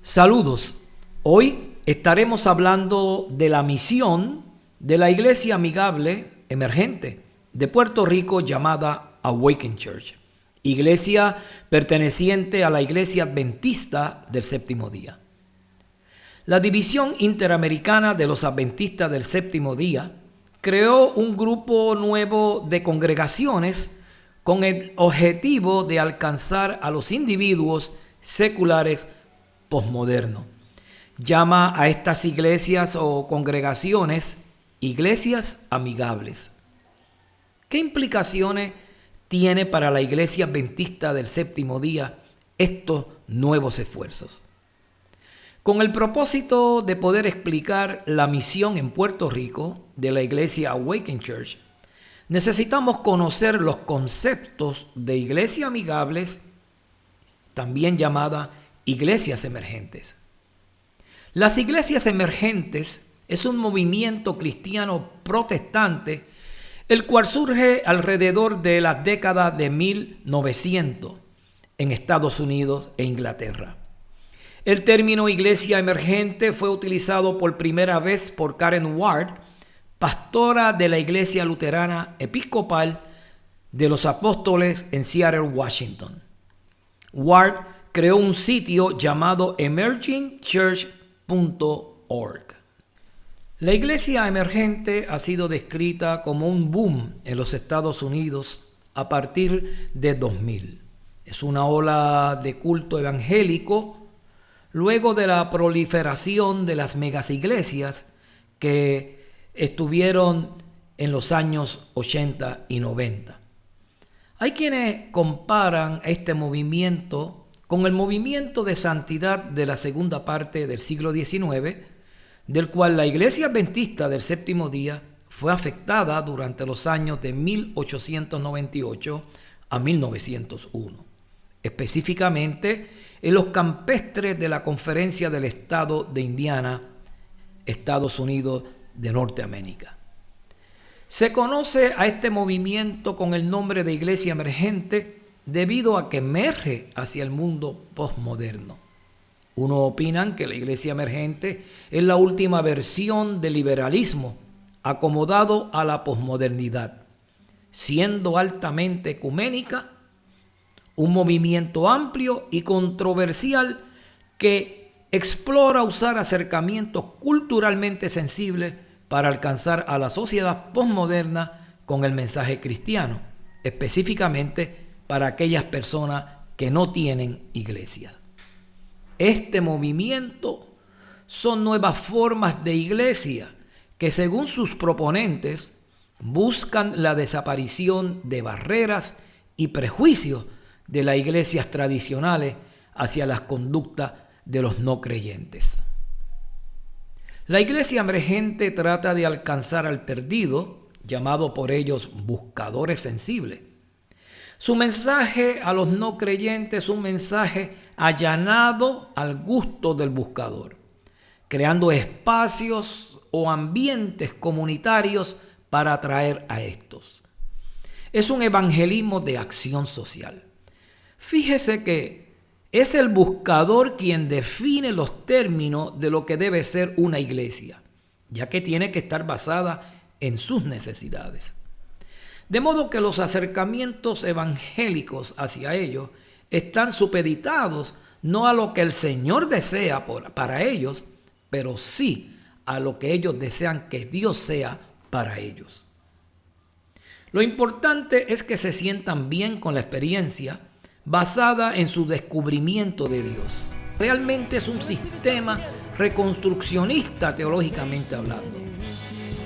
Saludos. Hoy estaremos hablando de la misión de la Iglesia Amigable Emergente de Puerto Rico llamada Awaken Church, iglesia perteneciente a la Iglesia Adventista del Séptimo Día. La División Interamericana de los Adventistas del Séptimo Día creó un grupo nuevo de congregaciones con el objetivo de alcanzar a los individuos seculares posmodernos. Llama a estas iglesias o congregaciones iglesias amigables. ¿Qué implicaciones tiene para la Iglesia Adventista del Séptimo Día estos nuevos esfuerzos? Con el propósito de poder explicar la misión en Puerto Rico de la Iglesia Awaken Church, necesitamos conocer los conceptos de iglesias amigables, también llamadas iglesias emergentes. Las iglesias emergentes es un movimiento cristiano protestante, el cual surge alrededor de las décadas de 1900 en Estados Unidos e Inglaterra. El término iglesia emergente fue utilizado por primera vez por Karen Ward, pastora de la Iglesia Luterana Episcopal de los Apóstoles en Seattle, Washington. Ward creó un sitio llamado emergingchurch.org. La iglesia emergente ha sido descrita como un boom en los Estados Unidos a partir de 2000. Es una ola de culto evangélico luego de la proliferación de las megasiglesias que estuvieron en los años 80 y 90. Hay quienes comparan este movimiento con el movimiento de santidad de la segunda parte del siglo XIX, del cual la Iglesia Adventista del Séptimo Día fue afectada durante los años de 1898 a 1901, específicamente en los campestres de la Conferencia del Estado de Indiana, Estados Unidos de Norteamérica. Se conoce a este movimiento con el nombre de Iglesia Emergente debido a que emerge hacia el mundo postmoderno. Unos opinan que la iglesia emergente es la última versión del liberalismo acomodado a la posmodernidad, siendo altamente ecuménica, un movimiento amplio y controversial que explora usar acercamientos culturalmente sensibles para alcanzar a la sociedad posmoderna con el mensaje cristiano, específicamente para aquellas personas que no tienen iglesias. Este movimiento son nuevas formas de iglesia que, según sus proponentes, buscan la desaparición de barreras y prejuicios de las iglesias tradicionales hacia las conductas de los no creyentes. La iglesia emergente trata de alcanzar al perdido, llamado por ellos buscadores sensibles. Su mensaje a los no creyentes es un mensaje allanado al gusto del buscador, creando espacios o ambientes comunitarios para atraer a estos. Es un evangelismo de acción social. Fíjese que es el buscador quien define los términos de lo que debe ser una iglesia, ya que tiene que estar basada en sus necesidades. De modo que los acercamientos evangélicos hacia ellos están supeditados no a lo que el Señor desea para ellos, pero sí a lo que ellos desean que Dios sea para ellos. Lo importante es que se sientan bien con la experiencia basada en su descubrimiento de Dios. Realmente es un sistema reconstruccionista teológicamente hablando.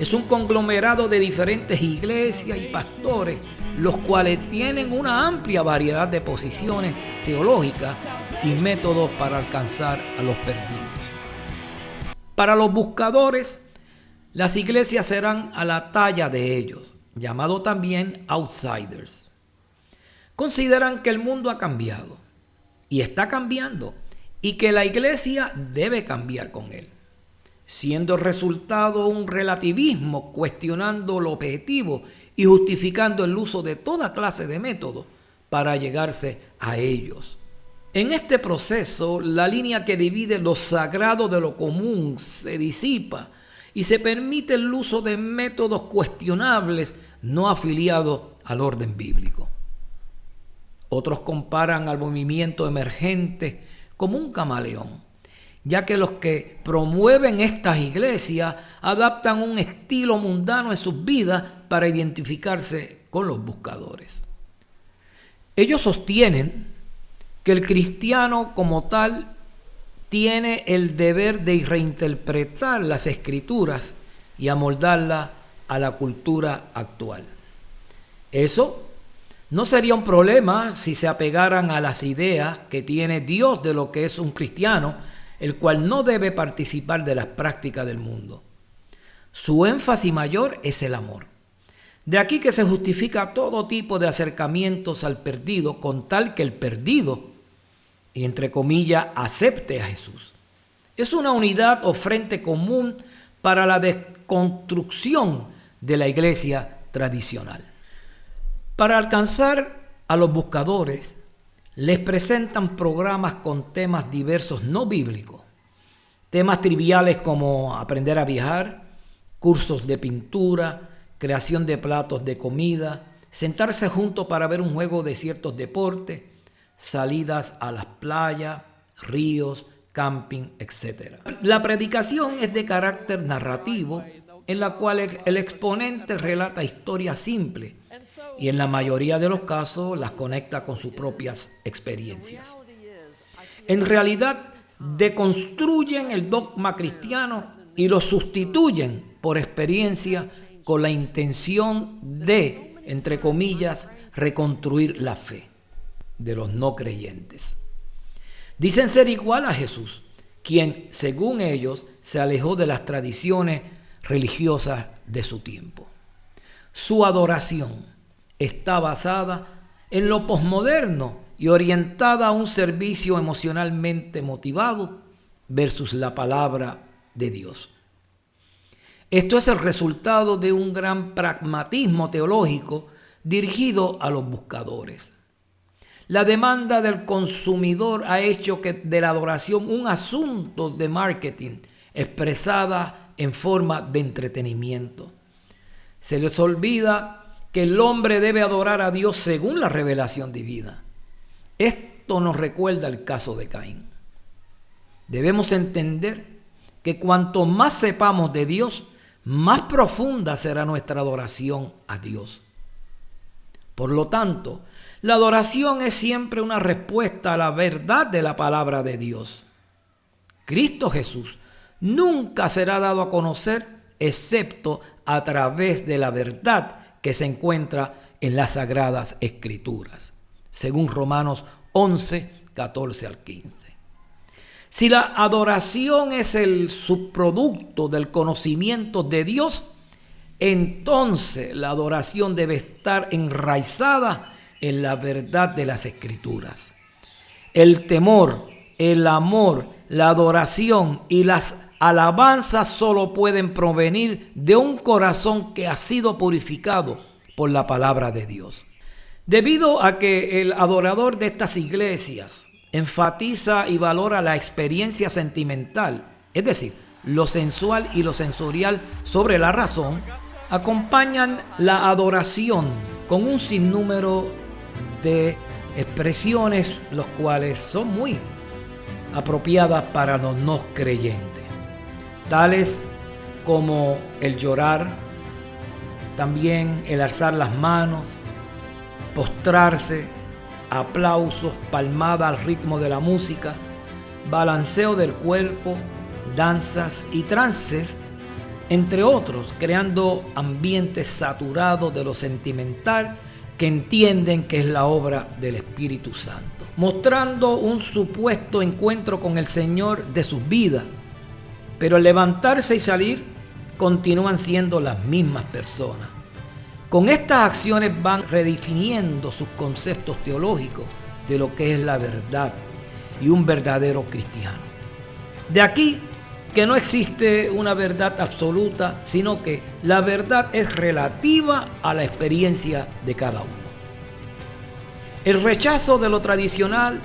Es un conglomerado de diferentes iglesias y pastores, los cuales tienen una amplia variedad de posiciones teológicas y métodos para alcanzar a los perdidos. Para los buscadores, las iglesias serán a la talla de ellos, llamados también outsiders. Consideran que el mundo ha cambiado y está cambiando y que la iglesia debe cambiar con él, siendo el resultado un relativismo cuestionando lo objetivo y justificando el uso de toda clase de métodos para llegarse a ellos. En este proceso, la línea que divide lo sagrado de lo común se disipa y se permite el uso de métodos cuestionables no afiliados al orden bíblico. Otros comparan al movimiento emergente como un camaleón, ya que los que promueven estas iglesias adaptan un estilo mundano en sus vidas para identificarse con los buscadores. Ellos sostienen que el cristiano como tal tiene el deber de reinterpretar las escrituras y amoldarlas a la cultura actual. Eso no sería un problema si se apegaran a las ideas que tiene Dios de lo que es un cristiano, el cual no debe participar de las prácticas del mundo. Su énfasis mayor es el amor. De aquí que se justifica todo tipo de acercamientos al perdido con tal que el perdido, y entre comillas, acepte a Jesús. Es una unidad o frente común para la desconstrucción de la iglesia tradicional. Para alcanzar a los buscadores, les presentan programas con temas diversos no bíblicos. Temas triviales como aprender a viajar, cursos de pintura, creación de platos de comida, sentarse juntos para ver un juego de ciertos deportes, salidas a las playas, ríos, camping, etc. La predicación es de carácter narrativo, en la cual el exponente relata historias simples y en la mayoría de los casos las conecta con sus propias experiencias. En realidad, deconstruyen el dogma cristiano y lo sustituyen por experiencia con la intención de, entre comillas, reconstruir la fe de los no creyentes. Dicen ser igual a Jesús, quien, según ellos, se alejó de las tradiciones religiosas de su tiempo. Su adoración está basada en lo posmoderno y orientada a un servicio emocionalmente motivado versus la palabra de Dios. Esto es el resultado de un gran pragmatismo teológico dirigido a los buscadores. La demanda del consumidor ha hecho que de la adoración un asunto de marketing expresada en forma de entretenimiento. Se les olvida que el hombre debe adorar a Dios según la revelación divina. Esto nos recuerda el caso de Caín. Debemos entender que cuanto más sepamos de Dios, más profunda será nuestra adoración a Dios. Por lo tanto, la adoración es siempre una respuesta a la verdad de la palabra de Dios. Cristo Jesús nunca será dado a conocer excepto a través de la verdad que se encuentra en las Sagradas Escrituras, según Romanos 11, 14 al 15. Si la adoración es el subproducto del conocimiento de Dios, entonces la adoración debe estar enraizada en la verdad de las Escrituras. El temor, el amor, la adoración y las alabanzas solo pueden provenir de un corazón que ha sido purificado por la palabra de Dios. Debido a que el adorador de estas iglesias enfatiza y valora la experiencia sentimental, es decir, lo sensual y lo sensorial sobre la razón, acompañan la adoración con un sinnúmero de expresiones, los cuales son muy apropiadas para los no creyentes, tales como el llorar, también el alzar las manos, postrarse, aplausos, palmada al ritmo de la música, balanceo del cuerpo, danzas y trances, entre otros, creando ambientes saturados de lo sentimental que entienden que es la obra del Espíritu Santo, mostrando un supuesto encuentro con el Señor de sus vidas, pero al levantarse y salir continúan siendo las mismas personas. Con estas acciones van redefiniendo sus conceptos teológicos de lo que es la verdad y un verdadero cristiano. De aquí que no existe una verdad absoluta, sino que la verdad es relativa a la experiencia de cada uno. El rechazo de lo tradicional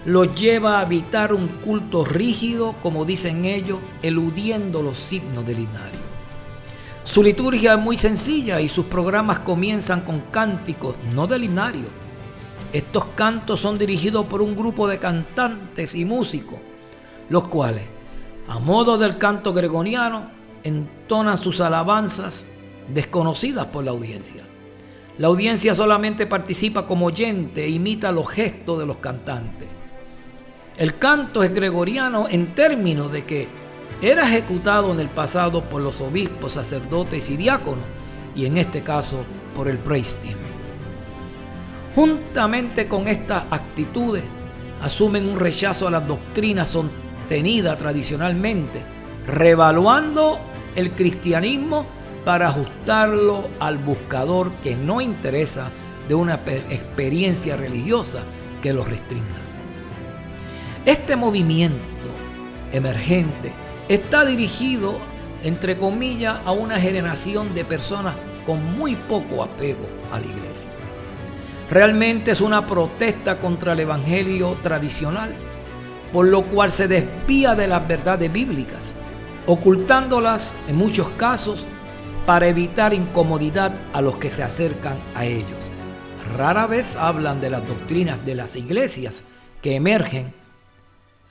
los lleva a evitar un culto rígido, como dicen ellos, eludiendo los signos del himnario. Su liturgia es muy sencilla y sus programas comienzan con cánticos, no del himnario. Estos cantos son dirigidos por un grupo de cantantes y músicos, los cuales, a modo del canto gregoriano, entonan sus alabanzas desconocidas por la audiencia. La audiencia solamente participa como oyente e imita los gestos de los cantantes. El canto es gregoriano en términos de que era ejecutado en el pasado por los obispos, sacerdotes y diáconos, y en este caso por el praise team. Juntamente con estas actitudes, asumen un rechazo a las doctrinas sostenidas tradicionalmente, revaluando el cristianismo para ajustarlo al buscador que no interesa de una experiencia religiosa que lo restrinja. Este movimiento emergente está dirigido, entre comillas, a una generación de personas con muy poco apego a la iglesia. Realmente es una protesta contra el evangelio tradicional, por lo cual se desvía de las verdades bíblicas, ocultándolas en muchos casos para evitar incomodidad a los que se acercan a ellos. Rara vez hablan de las doctrinas de las iglesias que emergen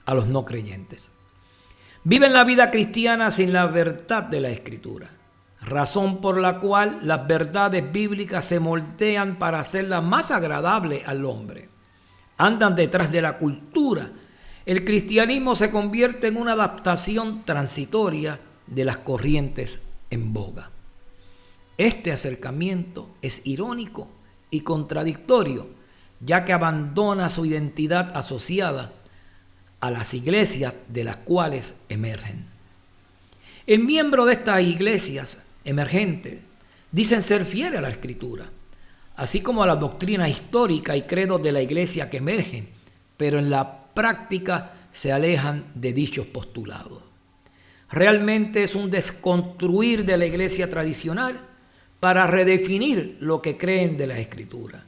a los no creyentes. Viven la vida cristiana sin la verdad de la Escritura, razón por la cual las verdades bíblicas se moldean para hacerlas más agradables al hombre. Andan detrás de la cultura. El cristianismo se convierte en una adaptación transitoria de las corrientes en boga. Este acercamiento es irónico y contradictorio, ya que abandona su identidad asociada a las iglesias de las cuales emergen. El miembro de estas iglesias emergentes dicen ser fieles a la Escritura, así como a la doctrina histórica y credos de la iglesia que emergen, pero en la práctica se alejan de dichos postulados. Realmente es un desconstruir de la iglesia tradicional para redefinir lo que creen de la Escritura.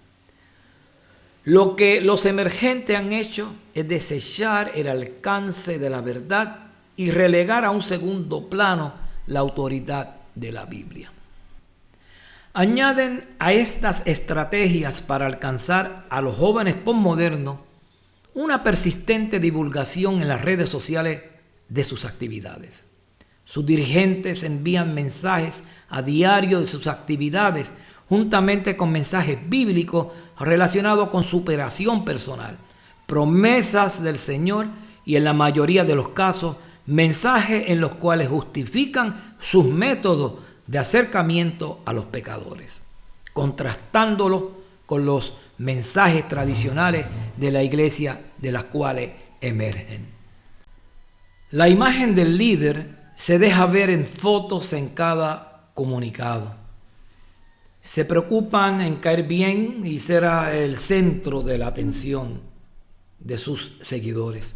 Lo que los emergentes han hecho es desechar el alcance de la verdad y relegar a un segundo plano la autoridad de la Biblia. Añaden a estas estrategias para alcanzar a los jóvenes posmodernos una persistente divulgación en las redes sociales de sus actividades. Sus dirigentes envían mensajes a diario de sus actividades, juntamente con mensajes bíblicos relacionados con superación personal, promesas del Señor y en la mayoría de los casos, mensajes en los cuales justifican sus métodos de acercamiento a los pecadores, contrastándolo con los mensajes tradicionales de la iglesia de las cuales emergen. La imagen del líder se deja ver en fotos en cada comunicado. Se preocupan en caer bien y ser el centro de la atención de sus seguidores.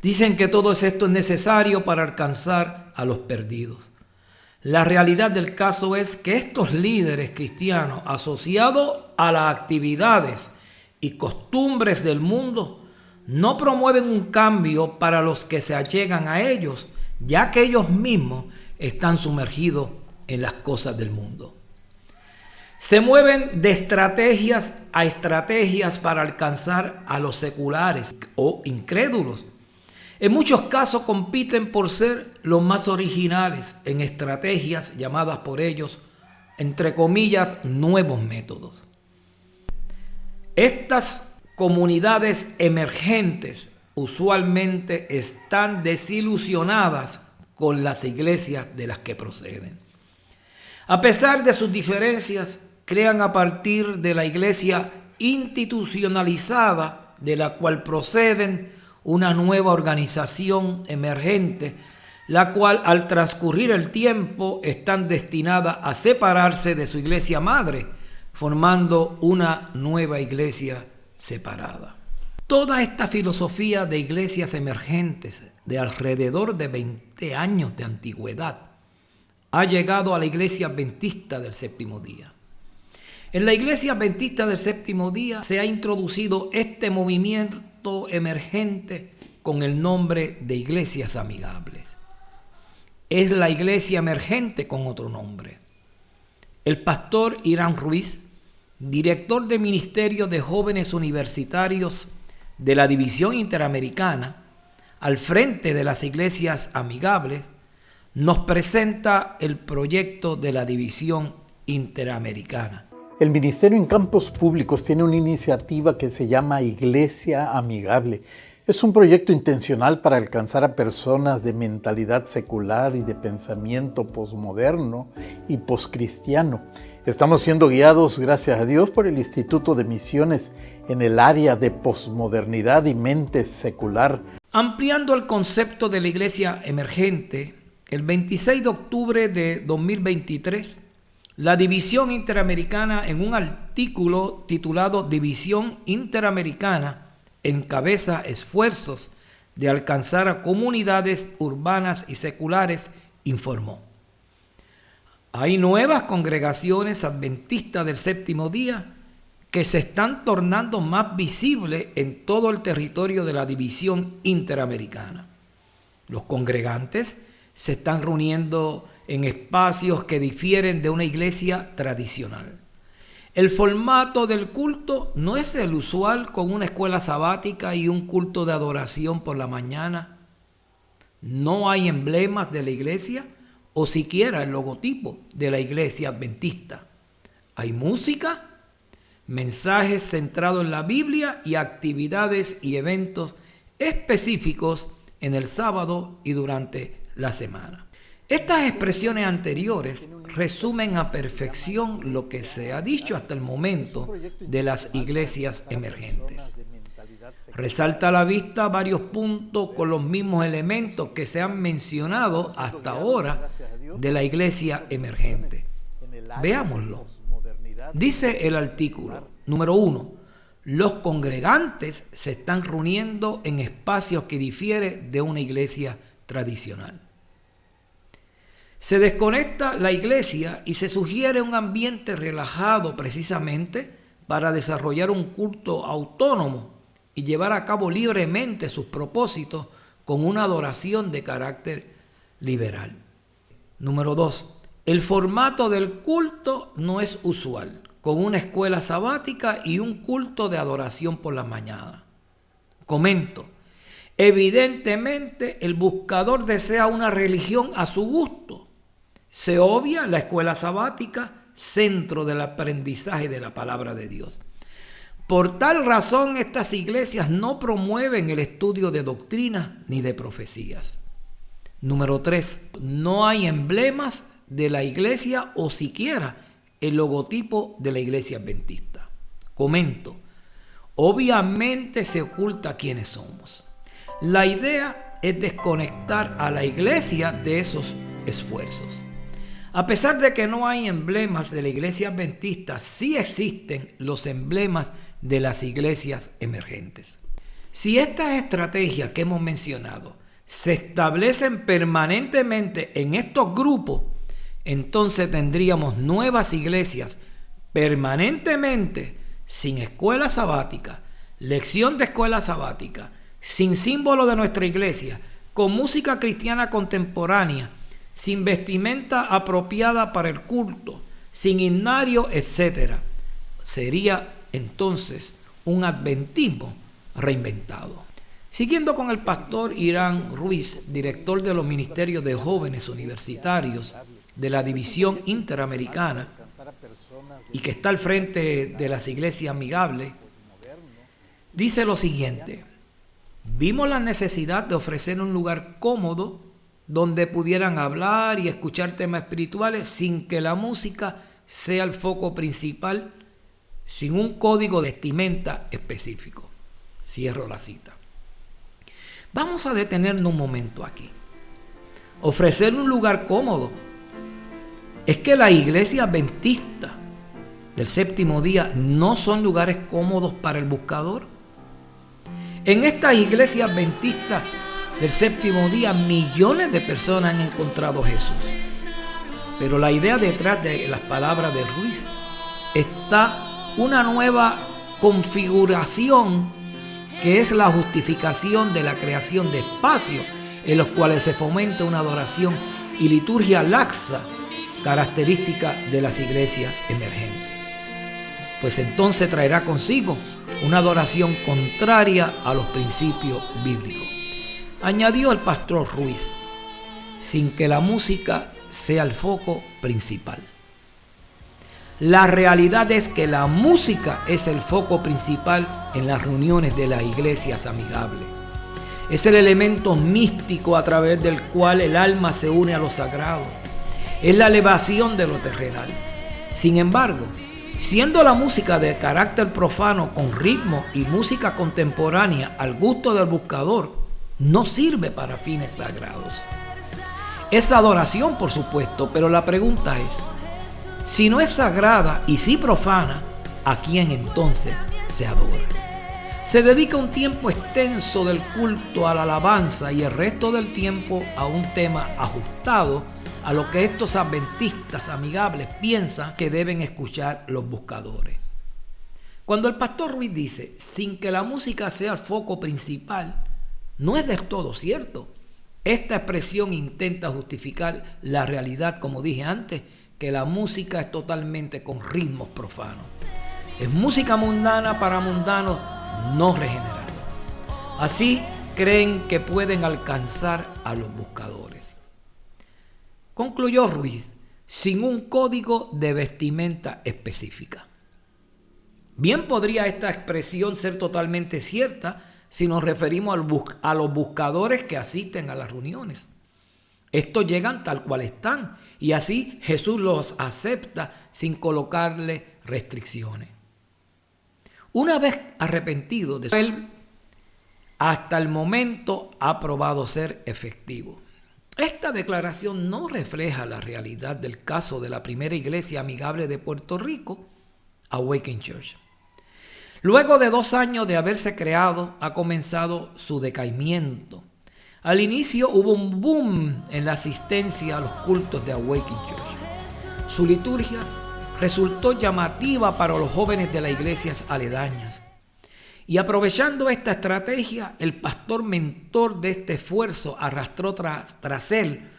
Dicen que todo esto es necesario para alcanzar a los perdidos. La realidad del caso es que estos líderes cristianos, asociados a las actividades y costumbres del mundo, no promueven un cambio para los que se allegan a ellos, ya que ellos mismos están sumergidos en las cosas del mundo. Se mueven de estrategias a estrategias para alcanzar a los seculares o incrédulos. En muchos casos compiten por ser los más originales en estrategias llamadas por ellos, entre comillas, nuevos métodos. Estas comunidades emergentes usualmente están desilusionadas con las iglesias de las que proceden. A pesar de sus diferencias, crean a partir de la iglesia institucionalizada de la cual proceden una nueva organización emergente, la cual al transcurrir el tiempo están destinadas a separarse de su iglesia madre, formando una nueva iglesia separada. Toda esta filosofía de iglesias emergentes de alrededor de 20 años de antigüedad ha llegado a la iglesia adventista del séptimo día. En la iglesia adventista del séptimo día se ha introducido este movimiento movimiento emergente con el nombre de Iglesias Amigables. Es la iglesia emergente con otro nombre. El pastor Irán Ruiz, director de Ministerio de Jóvenes Universitarios de la División Interamericana, al frente de las Iglesias Amigables, nos presenta el proyecto de la División Interamericana. El Ministerio en Campos Públicos tiene una iniciativa que se llama Iglesia Amigable. Es un proyecto intencional para alcanzar a personas de mentalidad secular y de pensamiento posmoderno y poscristiano. Estamos siendo guiados, gracias a Dios, por el Instituto de Misiones en el área de posmodernidad y mente secular. Ampliando el concepto de la iglesia emergente, el 26 de octubre de 2023, la División Interamericana, en un artículo titulado División Interamericana, encabeza esfuerzos de alcanzar a comunidades urbanas y seculares, informó. Hay nuevas congregaciones adventistas del séptimo día que se están tornando más visibles en todo el territorio de la División Interamericana. Los congregantes se están reuniendo en espacios que difieren de una iglesia tradicional. El formato del culto no es el usual con una escuela sabática y un culto de adoración por la mañana. No hay emblemas de la iglesia o siquiera el logotipo de la iglesia adventista. Hay música, mensajes centrados en la Biblia y actividades y eventos específicos en el sábado y durante la semana. Estas expresiones anteriores resumen a perfección lo que se ha dicho hasta el momento de las iglesias emergentes. Resalta a la vista varios puntos con los mismos elementos que se han mencionado hasta ahora de la iglesia emergente. Veámoslo. Dice el artículo, número 1, los congregantes se están reuniendo en espacios que difieren de una iglesia tradicional. Se desconecta la iglesia y se sugiere un ambiente relajado precisamente para desarrollar un culto autónomo y llevar a cabo libremente sus propósitos con una adoración de carácter liberal. Número 2. El formato del culto no es usual, con una escuela sabática y un culto de adoración por la mañana. Comento. Evidentemente, el buscador desea una religión a su gusto. Se obvia la escuela sabática, centro del aprendizaje de la palabra de Dios. Por tal razón, estas iglesias no promueven el estudio de doctrinas ni de profecías. Número 3. No hay emblemas de la iglesia o siquiera el logotipo de la iglesia adventista. Comento. Obviamente se oculta quiénes somos. La idea es desconectar a la iglesia de esos esfuerzos. A pesar de que no hay emblemas de la iglesia adventista, sí existen los emblemas de las iglesias emergentes. Si estas estrategias que hemos mencionado se establecen permanentemente en estos grupos, entonces tendríamos nuevas iglesias permanentemente sin escuela sabática, lección de escuela sabática, sin símbolo de nuestra iglesia, con música cristiana contemporánea, sin vestimenta apropiada para el culto, sin himnario, etc. Sería entonces un adventismo reinventado. Siguiendo con el pastor Irán Ruiz, director de los Ministerios de Jóvenes Universitarios de la División Interamericana y que está al frente de las iglesias amigables, dice lo siguiente: vimos la necesidad de ofrecer un lugar cómodo donde pudieran hablar y escuchar temas espirituales sin que la música sea el foco principal, sin un código de vestimenta específico. Cierro la cita. Vamos a detenernos un momento aquí. Ofrecer un lugar cómodo. Es que la iglesia adventista del séptimo día no son lugares cómodos para el buscador. En estas iglesias adventistas del séptimo día, millones de personas han encontrado a Jesús. Pero la idea detrás de las palabras de Ruiz está una nueva configuración que es la justificación de la creación de espacios en los cuales se fomenta una adoración y liturgia laxa, característica de las iglesias emergentes. Pues entonces traerá consigo una adoración contraria a los principios bíblicos. Añadió el pastor Ruiz, sin que la música sea el foco principal. La realidad es que la música es el foco principal en las reuniones de las iglesias amigables. Es el elemento místico a través del cual el alma se une a lo sagrado. Es la elevación de lo terrenal. Sin embargo, siendo la música de carácter profano con ritmo y música contemporánea al gusto del buscador, no sirve para fines sagrados. Es adoración, por supuesto, pero la pregunta es, si no es sagrada y sí profana, ¿a quién entonces se adora? Se dedica un tiempo extenso del culto a la alabanza y el resto del tiempo a un tema ajustado a lo que estos adventistas amigables piensan que deben escuchar los buscadores. Cuando el pastor Ruiz dice, sin que la música sea el foco principal, no es del todo cierto. Esta expresión intenta justificar la realidad, como dije antes, que la música es totalmente con ritmos profanos. Es música mundana para mundanos no regenerados. Así creen que pueden alcanzar a los buscadores. Concluyó Ruiz, sin un código de vestimenta específica. Bien podría esta expresión ser totalmente cierta si nos referimos a los buscadores que asisten a las reuniones. Estos llegan tal cual están y así Jesús los acepta sin colocarle restricciones. Una vez arrepentido de él, hasta el momento ha probado ser efectivo. Esta declaración no refleja la realidad del caso de la primera iglesia amigable de Puerto Rico, Awakening Church. Luego de 2 años de haberse creado, ha comenzado su decaimiento. Al inicio hubo un boom en la asistencia a los cultos de Awakening Church. Su liturgia resultó llamativa para los jóvenes de las iglesias aledañas. Y aprovechando esta estrategia, el pastor mentor de este esfuerzo arrastró tras él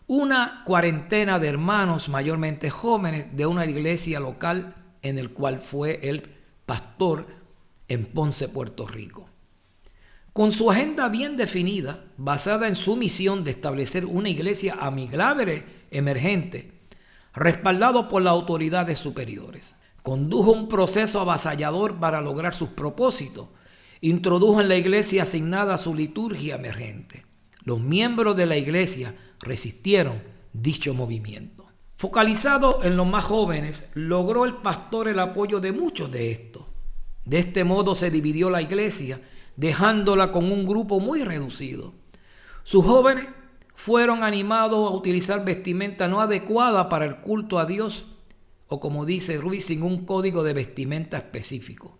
una cuarentena de hermanos, mayormente jóvenes, de una iglesia local en el cual fue el pastor en Ponce, Puerto Rico. Con su agenda bien definida, basada en su misión de establecer una iglesia amigable emergente, respaldado por las autoridades superiores. Condujo un proceso avasallador para lograr sus propósitos. Introdujo en la iglesia asignada su liturgia emergente. Los miembros de la iglesia resistieron dicho movimiento. Focalizado en los más jóvenes, logró el pastor el apoyo de muchos de estos. De este modo se dividió la iglesia, dejándola con un grupo muy reducido. Sus jóvenes fueron animados a utilizar vestimenta no adecuada para el culto a Dios, o como dice Ruiz, sin un código de vestimenta específico,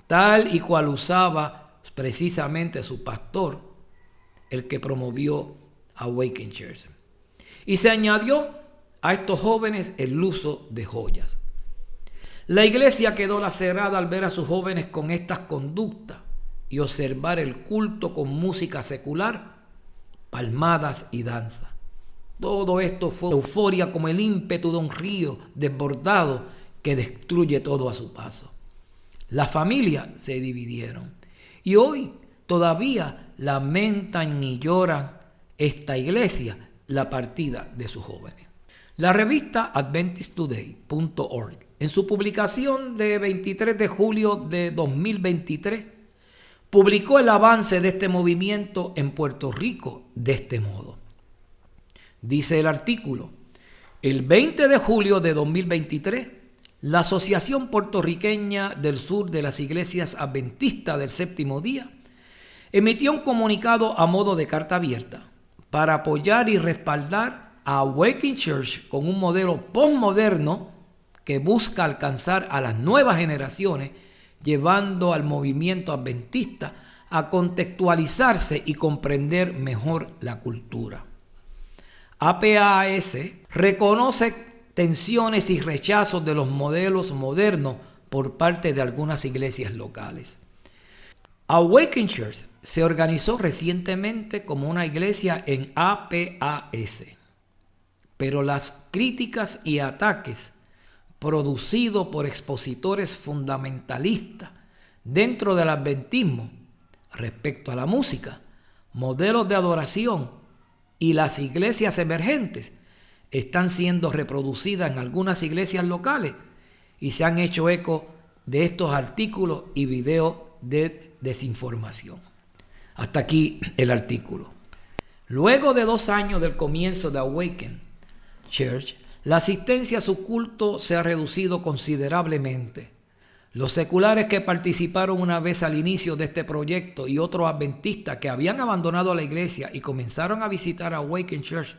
tal y cual usaba precisamente su pastor, el que promovió Awakening Church. Y se añadió a estos jóvenes el uso de joyas. La iglesia quedó lacerada al ver a sus jóvenes con estas conductas y observar el culto con música secular, palmadas y danza. Todo esto fue euforia como el ímpetu de un río desbordado que destruye todo a su paso. Las familias se dividieron y hoy todavía lamentan y lloran esta iglesia la partida de sus jóvenes. La revista AdventistToday.org, en su publicación de 23 de julio de 2023, publicó el avance de este movimiento en Puerto Rico de este modo. Dice el artículo: el 20 de julio de 2023, la Asociación Puertorriqueña del Sur de las Iglesias Adventistas del Séptimo Día emitió un comunicado a modo de carta abierta para apoyar y respaldar a Awakening Church con un modelo postmoderno que busca alcanzar a las nuevas generaciones, llevando al movimiento adventista a contextualizarse y comprender mejor la cultura. APAS reconoce tensiones y rechazos de los modelos modernos por parte de algunas iglesias locales. Awaken Church se organizó recientemente como una iglesia en APAS, pero las críticas y ataques producidos por expositores fundamentalistas dentro del adventismo respecto a la música, modelos de adoración y las iglesias emergentes están siendo reproducidas en algunas iglesias locales y se han hecho eco de estos artículos y videos de desinformación. Hasta aquí el artículo. Luego de 2 años del comienzo de Awaken Church, la asistencia a su culto se ha reducido considerablemente. Los seculares que participaron una vez al inicio de este proyecto y otros adventistas que habían abandonado la iglesia y comenzaron a visitar Awaken Church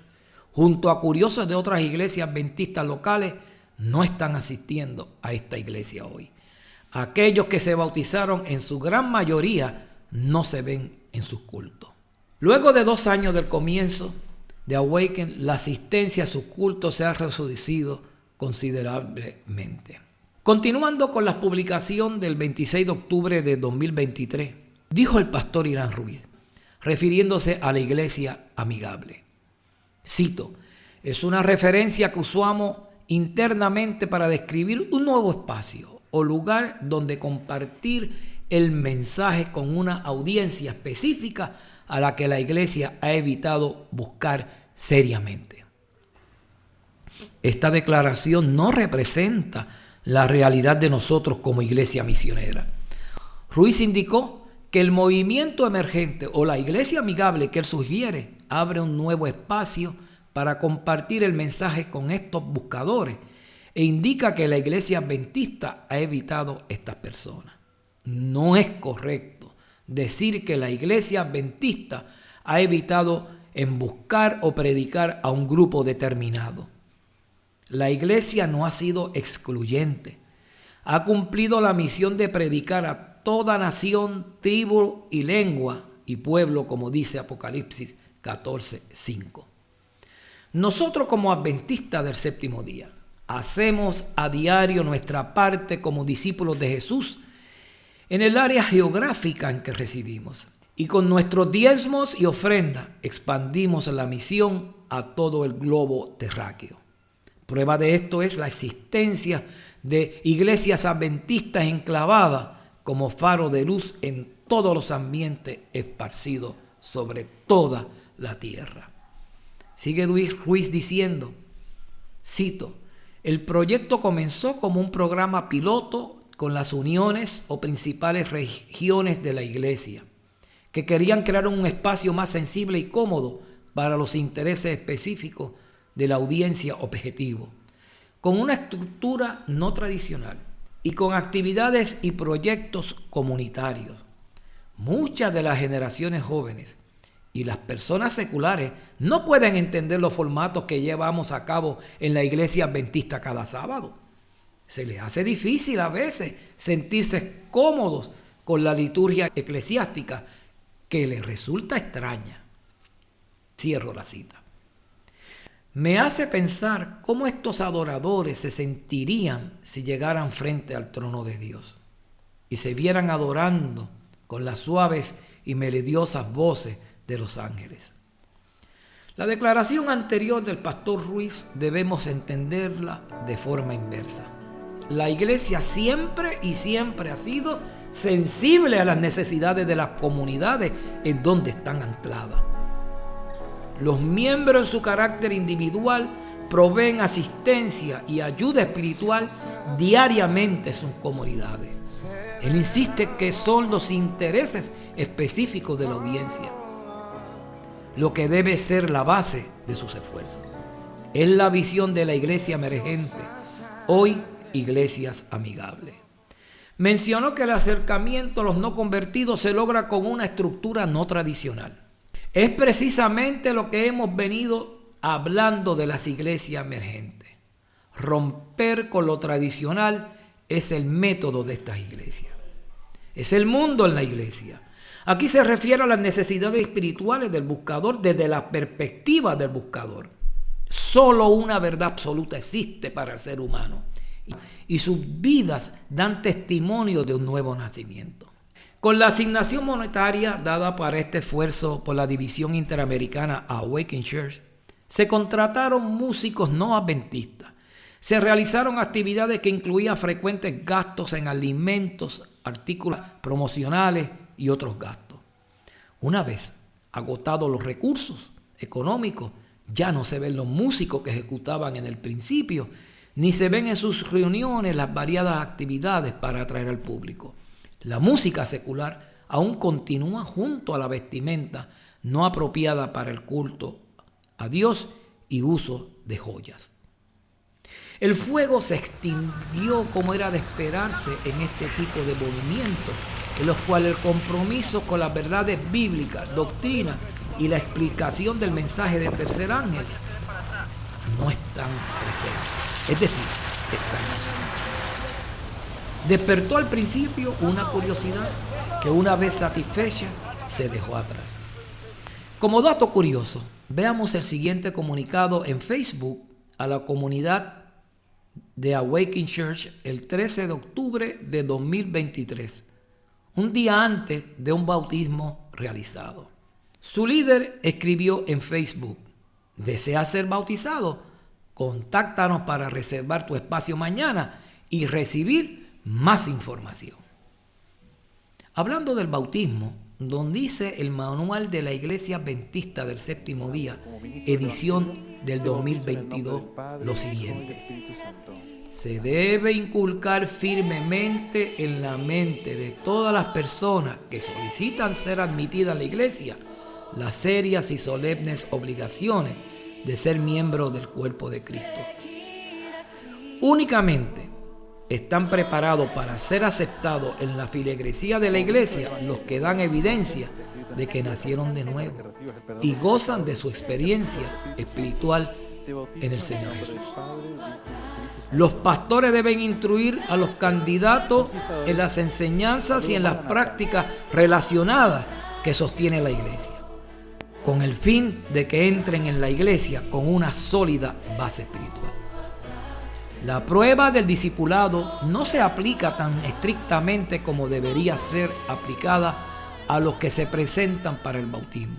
junto a curiosos de otras iglesias adventistas locales no están asistiendo a esta iglesia hoy. Aquellos que se bautizaron en su gran mayoría no se ven en sus cultos. Luego de 2 años del comienzo de Awaken, la asistencia a sus cultos se ha reducido considerablemente. Continuando con la publicación del 26 de octubre de 2023, dijo el pastor Irán Ruiz, refiriéndose a la iglesia amigable. Cito, es una referencia que usamos internamente para describir un nuevo espacio o lugar donde compartir el mensaje con una audiencia específica a la que la iglesia ha evitado buscar seriamente. Esta declaración no representa la realidad de nosotros como iglesia misionera. Ruiz indicó que el movimiento emergente o la iglesia amigable que él sugiere abre un nuevo espacio para compartir el mensaje con estos buscadores e indica que la iglesia adventista ha evitado estas personas. No es correcto decir que la iglesia adventista ha evitado en buscar o predicar a un grupo determinado. La iglesia no ha sido excluyente. Ha cumplido la misión de predicar a toda nación, tribu y lengua y pueblo, como dice Apocalipsis 14:5. Nosotros como adventistas del séptimo día hacemos a diario nuestra parte como discípulos de Jesús en el área geográfica en que residimos. Y con nuestros diezmos y ofrendas expandimos la misión a todo el globo terráqueo. Prueba de esto es la existencia de iglesias adventistas enclavadas como faro de luz en todos los ambientes esparcidos sobre toda la tierra. Sigue Ruiz diciendo, cito, el proyecto comenzó como un programa piloto con las uniones o principales regiones de la iglesia, que querían crear un espacio más sensible y cómodo para los intereses específicos de la audiencia objetivo, con una estructura no tradicional y con actividades y proyectos comunitarios. Muchas de las generaciones jóvenes y las personas seculares no pueden entender los formatos que llevamos a cabo en la iglesia adventista cada sábado. Se les hace difícil a veces sentirse cómodos con la liturgia eclesiástica que les resulta extraña. Cierro la cita. Me hace pensar cómo estos adoradores se sentirían si llegaran frente al trono de Dios y se vieran adorando con las suaves y melodiosas voces de los ángeles. La declaración anterior del pastor Ruiz debemos entenderla de forma inversa. La iglesia siempre ha sido sensible a las necesidades de las comunidades en donde están ancladas. Los miembros en su carácter individual proveen asistencia y ayuda espiritual diariamente en sus comunidades. Él insiste que son los intereses específicos de la audiencia lo que debe ser la base de sus esfuerzos. Es la visión de la iglesia emergente, hoy iglesias amigables. Mencionó que el acercamiento a los no convertidos se logra con una estructura no tradicional. Es precisamente lo que hemos venido hablando de las iglesias emergentes. Romper con lo tradicional es el método de estas iglesias. Es el mundo en la iglesia. Aquí se refiere a las necesidades espirituales del buscador desde la perspectiva del buscador. Solo una verdad absoluta existe para el ser humano y sus vidas dan testimonio de un nuevo nacimiento. Con la asignación monetaria dada para este esfuerzo por la división interamericana Awakening Church, se contrataron músicos no adventistas. Se realizaron actividades que incluían frecuentes gastos en alimentos, artículos promocionales y otros gastos. Una vez agotados los recursos económicos, ya no se ven los músicos que ejecutaban en el principio, ni se ven en sus reuniones las variadas actividades para atraer al público. La música secular aún continúa junto a la vestimenta no apropiada para el culto a Dios y uso de joyas. El fuego se extinguió como era de esperarse en este tipo de movimientos, en los cuales el compromiso con las verdades bíblicas, doctrina y la explicación del mensaje del tercer ángel no están presentes. Es decir, están ausentes. Despertó al principio una curiosidad que una vez satisfecha se dejó atrás. Como dato curioso, veamos el siguiente comunicado en Facebook a la comunidad de Awakening Church el 13 de octubre de 2023, un día antes de un bautismo realizado. Su líder escribió en Facebook: ¿deseas ser bautizado? Contáctanos para reservar tu espacio mañana y recibir más información. Hablando del bautismo, donde dice el Manual de la Iglesia Adventista del Séptimo Día, edición del 2022, lo siguiente: se debe inculcar firmemente en la mente de todas las personas que solicitan ser admitidas a la iglesia las serias y solemnes obligaciones de ser miembros del cuerpo de Cristo. Únicamente están preparados para ser aceptados en la feligresía de la iglesia los que dan evidencia de que nacieron de nuevo y gozan de su experiencia espiritual en el Señor Jesús. Los pastores deben instruir a los candidatos en las enseñanzas y en las prácticas relacionadas que sostiene la iglesia, con el fin de que entren en la iglesia con una sólida base espiritual. La prueba del discipulado no se aplica tan estrictamente como debería ser aplicada a los que se presentan para el bautismo.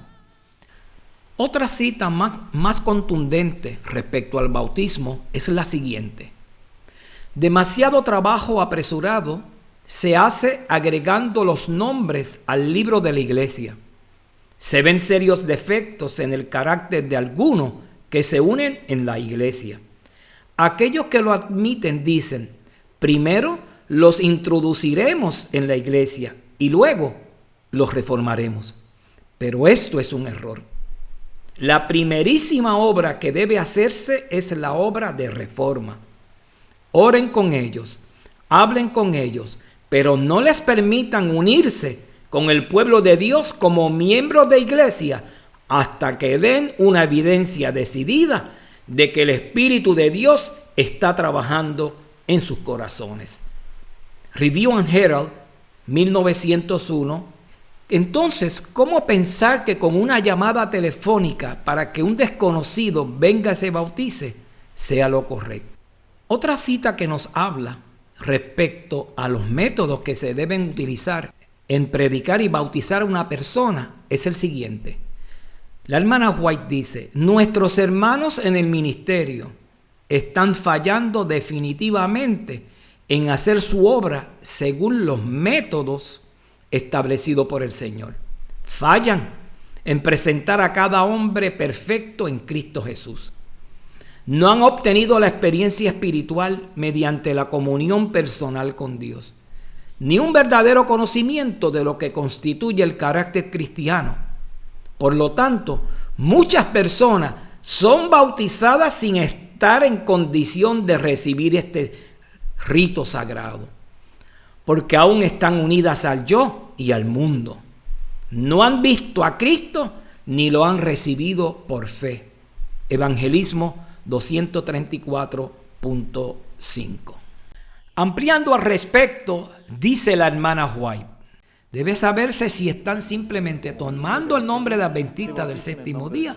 Otra cita más contundente respecto al bautismo es la siguiente: demasiado trabajo apresurado se hace agregando los nombres al libro de la iglesia. Se ven serios defectos en el carácter de algunos que se unen en la iglesia. Aquellos que lo admiten dicen: primero los introduciremos en la iglesia y luego los reformaremos. Pero esto es un error. La primerísima obra que debe hacerse es la obra de reforma. Oren con ellos, hablen con ellos, pero no les permitan unirse con el pueblo de Dios como miembros de iglesia hasta que den una evidencia decidida de que el Espíritu de Dios está trabajando en sus corazones. Review and Herald, 1901. Entonces, ¿cómo pensar que con una llamada telefónica para que un desconocido venga y se bautice sea lo correcto? Otra cita que nos habla respecto a los métodos que se deben utilizar en predicar y bautizar a una persona es el siguiente. La hermana White dice: nuestros hermanos en el ministerio están fallando definitivamente en hacer su obra según los métodos establecidos por el Señor. Fallan en presentar a cada hombre perfecto en Cristo Jesús. No han obtenido la experiencia espiritual mediante la comunión personal con Dios, ni un verdadero conocimiento de lo que constituye el carácter cristiano. Por lo tanto, muchas personas son bautizadas sin estar en condición de recibir este rito sagrado, porque aún están unidas al yo y al mundo. No han visto a Cristo ni lo han recibido por fe. Evangelismo 234.5. Ampliando al respecto, dice la hermana White: debe saberse si están simplemente tomando el nombre de adventista del séptimo día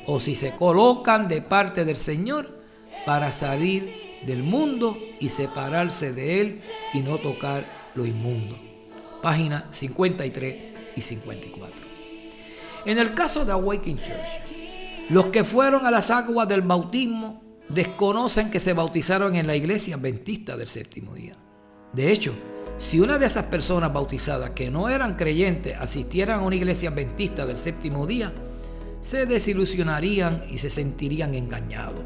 o si se colocan de parte del Señor para salir del mundo y separarse de él y no tocar lo inmundo. páginas 53 y 54. En el caso de Awakening Church, los que fueron a las aguas del bautismo desconocen que se bautizaron en la iglesia adventista del séptimo día. De hecho, si una de esas personas bautizadas que no eran creyentes asistieran a una iglesia adventista del séptimo día, se desilusionarían y se sentirían engañados.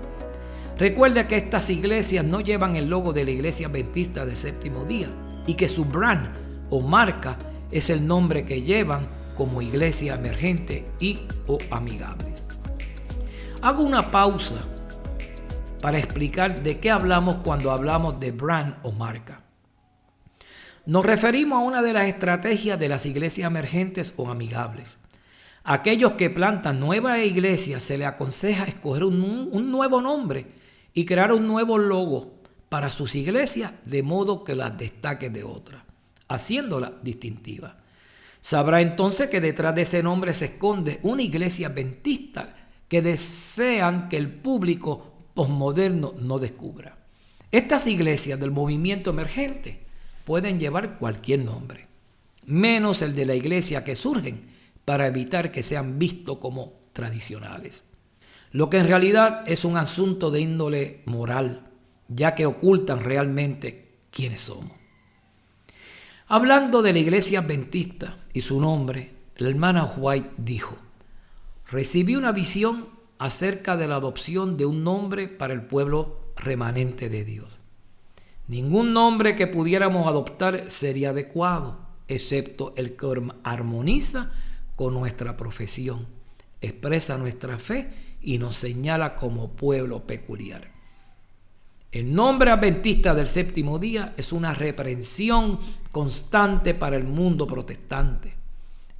Recuerde que estas iglesias no llevan el logo de la iglesia adventista del séptimo día y que su brand o marca es el nombre que llevan como iglesia emergente y o amigables. Hago una pausa para explicar de qué hablamos cuando hablamos de brand o marca. Nos referimos a una de las estrategias de las iglesias emergentes o amigables. A aquellos que plantan nuevas iglesias se les aconseja escoger un nuevo nombre y crear un nuevo logo para sus iglesias de modo que las destaque de otras, haciéndolas distintivas. Sabrá entonces que detrás de ese nombre se esconde una iglesia adventista que desean que el público posmoderno no descubra. Estas iglesias del movimiento emergente pueden llevar cualquier nombre, menos el de la iglesia que surgen para evitar que sean vistos como tradicionales. Lo que en realidad es un asunto de índole moral, ya que ocultan realmente quiénes somos. Hablando de la iglesia adventista y su nombre, la hermana White dijo: recibí una visión acerca de la adopción de un nombre para el pueblo remanente de Dios. Ningún nombre que pudiéramos adoptar sería adecuado, excepto el que armoniza con nuestra profesión, expresa nuestra fe y nos señala como pueblo peculiar. El nombre adventista del séptimo día es una reprensión constante para el mundo protestante.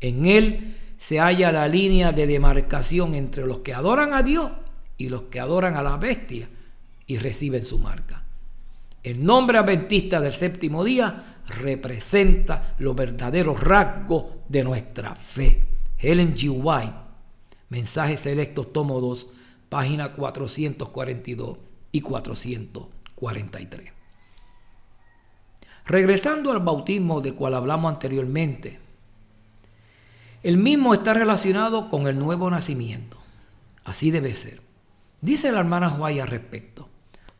En él se halla la línea de demarcación entre los que adoran a Dios y los que adoran a la bestia y reciben su marca. El nombre adventista del séptimo día representa los verdaderos rasgos de nuestra fe. Ellen G. White, Mensajes Selectos, tomo 2, página 442 y 443. Regresando al bautismo del cual hablamos anteriormente, el mismo está relacionado con el nuevo nacimiento. Así debe ser. Dice la hermana White al respecto: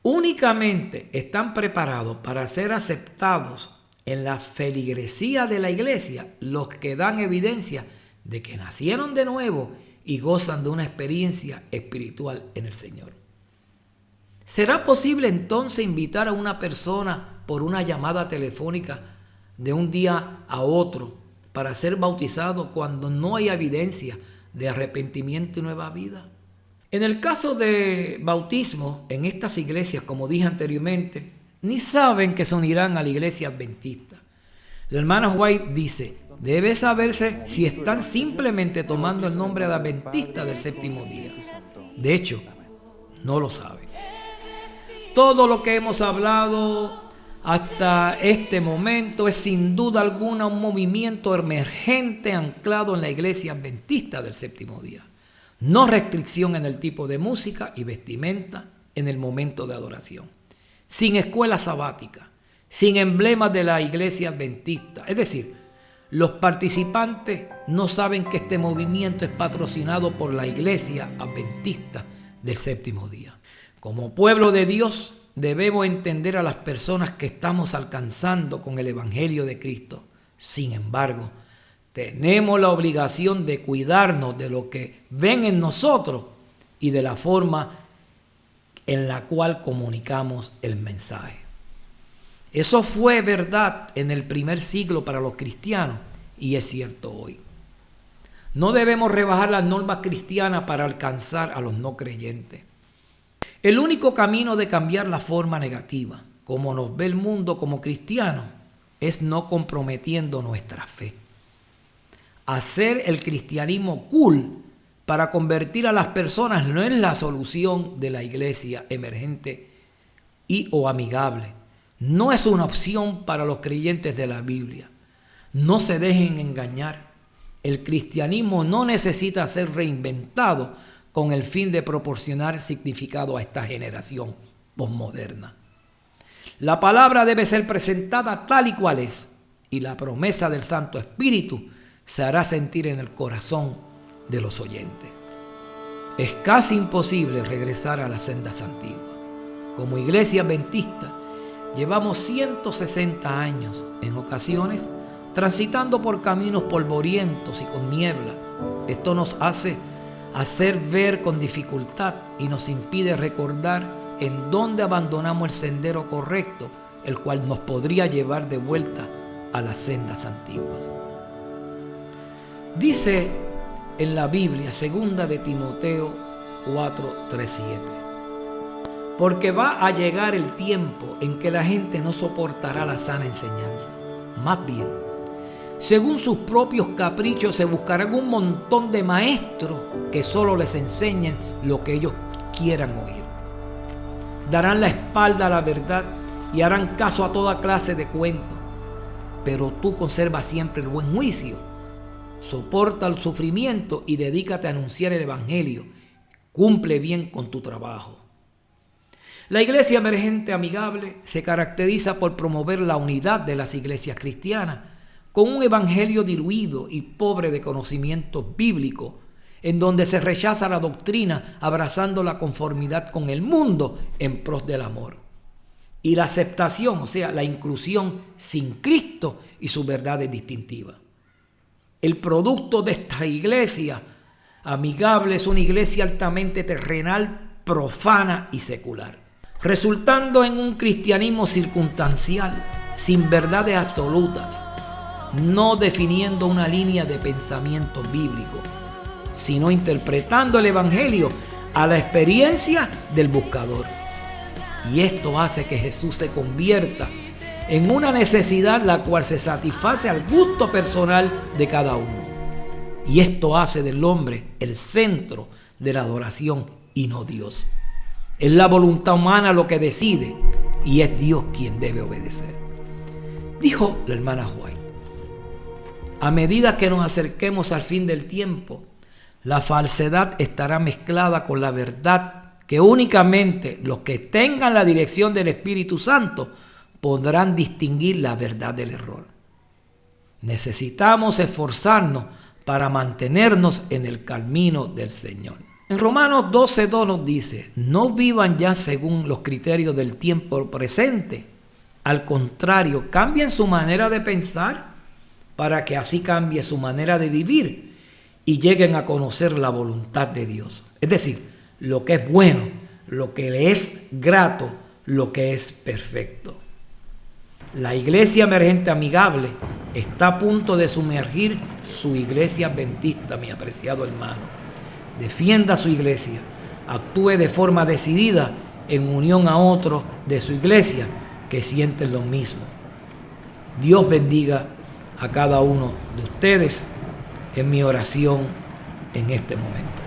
únicamente están preparados para ser aceptados en la feligresía de la iglesia los que dan evidencia de que nacieron de nuevo y gozan de una experiencia espiritual en el Señor. ¿Será posible entonces invitar a una persona por una llamada telefónica de un día a otro para ser bautizado cuando no hay evidencia de arrepentimiento y nueva vida? En el caso de bautismo en estas iglesias, como dije anteriormente, ni saben que se unirán a la iglesia adventista. La hermana White dice: debe saberse si están simplemente tomando el nombre de adventista del séptimo día. De hecho, no lo saben. Todo lo que hemos hablado hasta este momento es sin duda alguna un movimiento emergente anclado en la iglesia adventista del séptimo día. No restricción en el tipo de música y vestimenta en el momento de adoración. Sin escuela sabática, sin emblemas de la iglesia adventista. Es decir, los participantes no saben que este movimiento es patrocinado por la iglesia adventista del séptimo día. Como pueblo de Dios, debemos entender a las personas que estamos alcanzando con el evangelio de Cristo. Sin embargo, tenemos la obligación de cuidarnos de lo que ven en nosotros y de la forma en la cual comunicamos el mensaje. Eso fue verdad en el primer siglo para los cristianos y es cierto hoy. No debemos rebajar las normas cristianas para alcanzar a los no creyentes. El único camino de cambiar la forma negativa, como nos ve el mundo como cristianos, es no comprometiendo nuestra fe. Hacer el cristianismo cool para convertir a las personas no es la solución de la iglesia emergente y o amigable. No es una opción para los creyentes de la Biblia. No se dejen engañar. El cristianismo no necesita ser reinventado con el fin de proporcionar significado a esta generación posmoderna. La palabra debe ser presentada tal y cual es, y la promesa del Santo Espíritu se hará sentir en el corazón de los oyentes. Es casi imposible regresar a las sendas antiguas. Como iglesia adventista, llevamos 160 años, en ocasiones, transitando por caminos polvorientos y con niebla. Esto nos hace hacer ver con dificultad y nos impide recordar en dónde abandonamos el sendero correcto, el cual nos podría llevar de vuelta a las sendas antiguas. Dice en la Biblia, 2 de Timoteo 4, 3, 7. Porque va a llegar el tiempo en que la gente no soportará la sana enseñanza. Más bien, según sus propios caprichos se buscarán un montón de maestros que solo les enseñen lo que ellos quieran oír. Darán la espalda a la verdad y harán caso a toda clase de cuentos. Pero tú conserva siempre el buen juicio. Soporta el sufrimiento y dedícate a anunciar el Evangelio. Cumple bien con tu trabajo. La iglesia emergente amigable se caracteriza por promover la unidad de las iglesias cristianas con un evangelio diluido y pobre de conocimientos bíblicos, en donde se rechaza la doctrina abrazando la conformidad con el mundo en pos del amor. Y la aceptación, o sea, la inclusión sin Cristo y sus verdades distintivas. El producto de esta iglesia amigable es una iglesia altamente terrenal, profana y secular, resultando en un cristianismo circunstancial, sin verdades absolutas, no definiendo una línea de pensamiento bíblico, sino interpretando el Evangelio a la experiencia del buscador. Y esto hace que Jesús se convierta en una necesidad la cual se satisface al gusto personal de cada uno. Y esto hace del hombre el centro de la adoración y no Dios. Es la voluntad humana lo que decide y es Dios quien debe obedecer. Dijo la hermana White: a medida que nos acerquemos al fin del tiempo, la falsedad estará mezclada con la verdad, que únicamente los que tengan la dirección del Espíritu Santo podrán distinguir la verdad del error. Necesitamos esforzarnos para mantenernos en el camino del Señor. En Romanos 12:2 nos dice: no vivan ya según los criterios del tiempo presente. Al contrario, cambien su manera de pensar para que así cambie su manera de vivir y lleguen a conocer la voluntad de Dios. Es decir, lo que es bueno, lo que le es grato, lo que es perfecto. La iglesia emergente amigable está a punto de sumergir su iglesia adventista, mi apreciado hermano. Defienda su iglesia, actúe de forma decidida en unión a otros de su iglesia que sienten lo mismo. Dios bendiga a cada uno de ustedes en mi oración en este momento.